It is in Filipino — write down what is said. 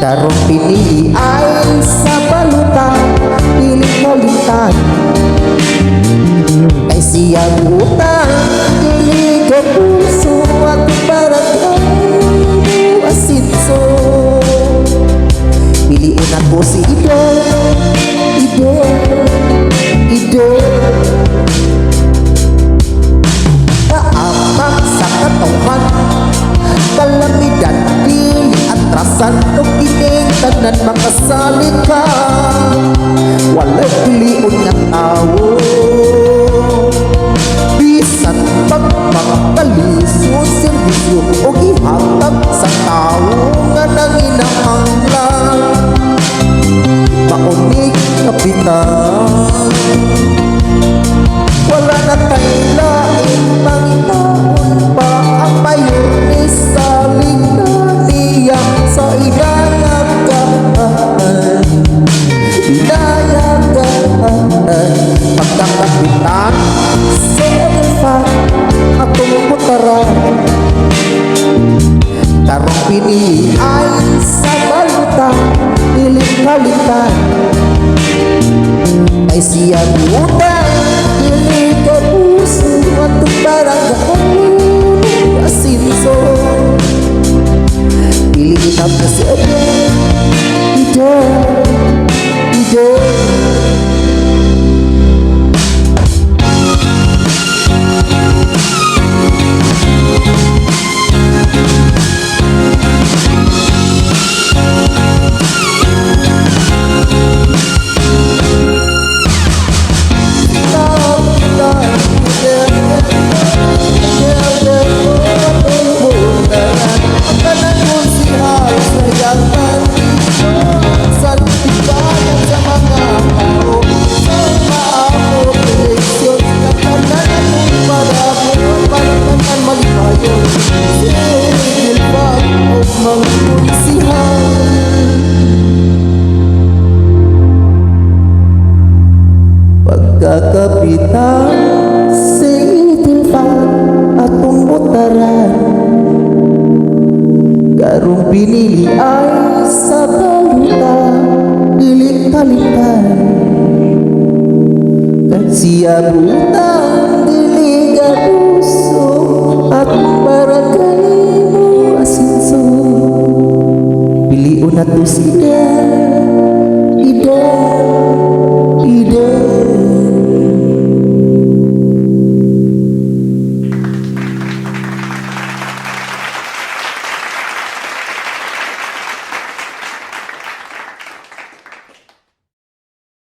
Karong pinili ay sa balutan, piling kalitan. Kay siya utang, dili ka puso at barangay asinso. Piliin ako si Idol, Idol, Idol. Kaapak sa katawan, kalamidan, dili atrasan o kining tanan makasali ka. Walay piliun nga tao, bisan pag magkalisod serbisyo o gihatag sa tao nga nanginahanglan. Maunig kapitan, wala na tayo laing pangitaon pa ang mayones sa lignan niya sa inayagaan. Inayagaan pagkakapitan sa alifat akong putaran. Karong pinili ay sa balutan, piling kalitan. Ay siya utang, dili ka puso at barangay asinso. Piliin ako si Idol, Idol, Idol. Pagkakapitan sa itilpan atong butaran. Karong pinili ay sa balutan, piling kalitan. Kat siya butang, dili ka puso at barangay mo asinso. Piliun na to si